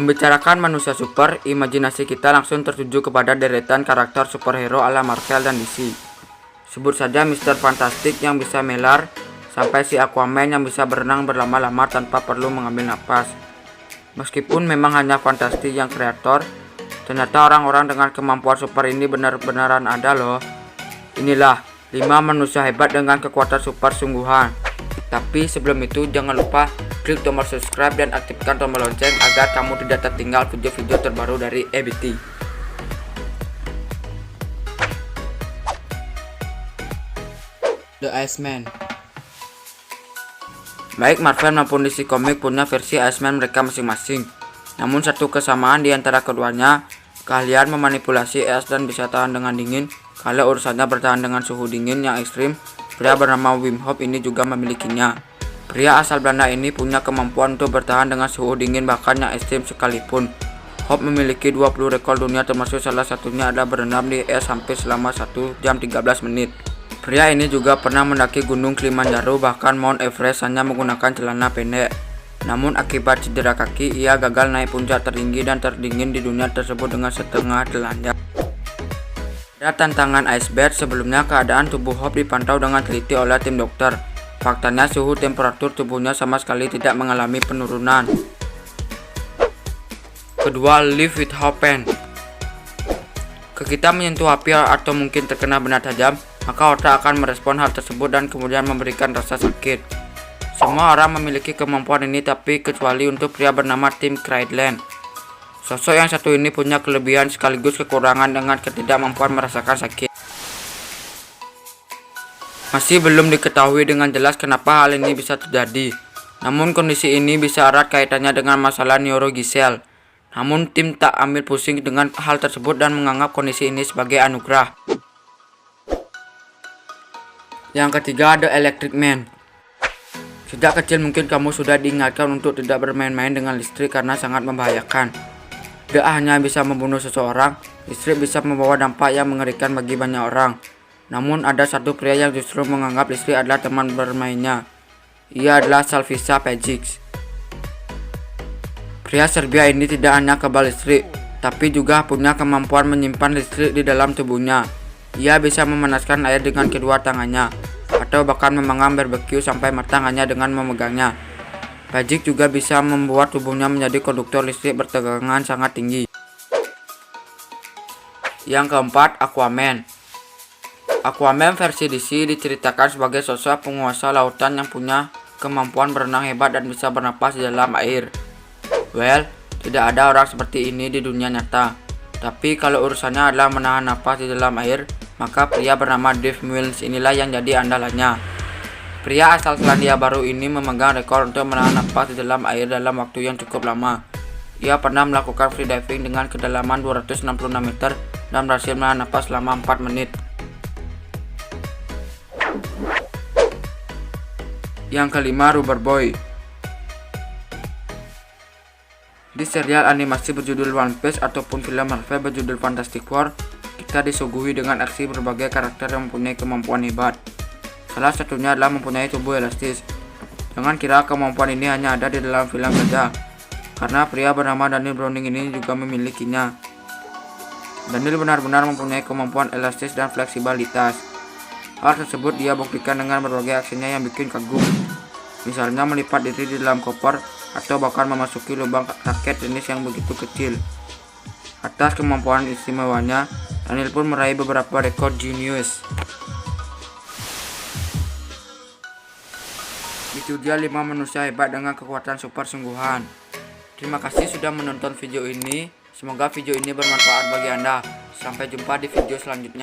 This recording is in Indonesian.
Membicarakan manusia super, imajinasi kita langsung tertuju kepada deretan karakter superhero ala Marvel dan DC. Sebut saja Mr. Fantastic yang bisa melar, sampai si Aquaman yang bisa berenang berlama-lama tanpa perlu mengambil napas. Meskipun memang hanya Fantastic yang kreator, ternyata orang-orang dengan kemampuan super ini benar-benaran ada loh. Inilah 5 manusia hebat dengan kekuatan super sungguhan. Tapi sebelum itu jangan lupa klik tombol subscribe dan aktifkan tombol lonceng agar kamu tidak tertinggal video-video terbaru dari EBT. The Iceman. Baik Marvel maupun DC Comics punya versi Iceman mereka masing-masing. Namun satu kesamaan di antara keduanya, keahlian memanipulasi es dan bisa tahan dengan dingin. Kalau urusannya bertahan dengan suhu dingin yang ekstrim, pria bernama Wim Hof ini juga memilikinya. Pria asal Belanda ini punya kemampuan untuk bertahan dengan suhu dingin bahkan yang ekstrim sekalipun. Hof memiliki 20 rekor dunia, termasuk salah satunya ada berenang di es hampir selama 1 jam 13 menit. Pria ini juga pernah mendaki gunung Kilimanjaro bahkan Mount Everest hanya menggunakan celana pendek. Namun akibat cedera kaki, ia gagal naik puncak tertinggi dan terdingin di dunia tersebut dengan setengah telanjang. Pada tantangan Iceberg sebelumnya, keadaan tubuh Hof dipantau dengan teliti oleh tim dokter. Faktanya suhu temperatur tubuhnya sama sekali tidak mengalami penurunan. Kedua, Live with Hope. Ketika menyentuh api atau mungkin terkena benda tajam, maka otak akan merespon hal tersebut dan kemudian memberikan rasa sakit. Semua orang memiliki kemampuan ini tapi kecuali untuk pria bernama Tim Cridland. Sosok yang satu ini punya kelebihan sekaligus kekurangan dengan ketidakmampuan merasakan sakit. Masih belum diketahui dengan jelas kenapa hal ini bisa terjadi. Namun kondisi ini bisa erat kaitannya dengan masalah neurogisel. Namun tim tak ambil pusing dengan hal tersebut dan menganggap kondisi ini sebagai anugerah. Yang ketiga, The Electric Man. Sejak kecil mungkin kamu sudah diingatkan untuk tidak bermain-main dengan listrik karena sangat membahayakan. Tidak hanya bisa membunuh seseorang, listrik bisa membawa dampak yang mengerikan bagi banyak orang. Namun ada satu pria yang justru menganggap listrik adalah teman bermainnya. Ia adalah Salvisa Pejic. Pria Serbia ini tidak hanya kebal listrik, tapi juga punya kemampuan menyimpan listrik di dalam tubuhnya. Ia bisa memanaskan air dengan kedua tangannya, atau bahkan memanggang barbeque sampai matang hanya dengan memegangnya. Pejic juga bisa membuat tubuhnya menjadi konduktor listrik bertegangan sangat tinggi. Yang keempat, Aquaman. Aquaman versi DC diceritakan sebagai sosok penguasa lautan yang punya kemampuan berenang hebat dan bisa bernapas di dalam air. Well, tidak ada orang seperti ini di dunia nyata. Tapi kalau urusannya adalah menahan napas di dalam air, maka pria bernama Dave Mills inilah yang jadi andalannya. Pria asal Selandia Baru ini memegang rekor untuk menahan napas di dalam air dalam waktu yang cukup lama. Ia pernah melakukan freediving dengan kedalaman 266 meter dan berhasil menahan napas selama 4 menit. Yang kelima, Rubber Boy. Di serial animasi berjudul One Piece ataupun film Marvel berjudul Fantastic Four, kita disuguhi dengan aksi berbagai karakter yang mempunyai kemampuan hebat. Salah satunya adalah mempunyai tubuh elastis. Jangan kira kemampuan ini hanya ada di dalam film saja, karena pria bernama Daniel Browning ini juga memilikinya. Daniel benar-benar mempunyai kemampuan elastis dan fleksibilitas. Hal tersebut dia buktikan dengan berbagai aksinya yang bikin kagum. Misalnya melipat diri di dalam koper atau bahkan memasuki lubang raket jenis yang begitu kecil. Atas kemampuan istimewanya, Daniel pun meraih beberapa rekor Genius. Itu dia 5 manusia hebat dengan kekuatan super sungguhan. Terima kasih sudah menonton video ini. Semoga video ini bermanfaat bagi Anda. Sampai jumpa di video selanjutnya.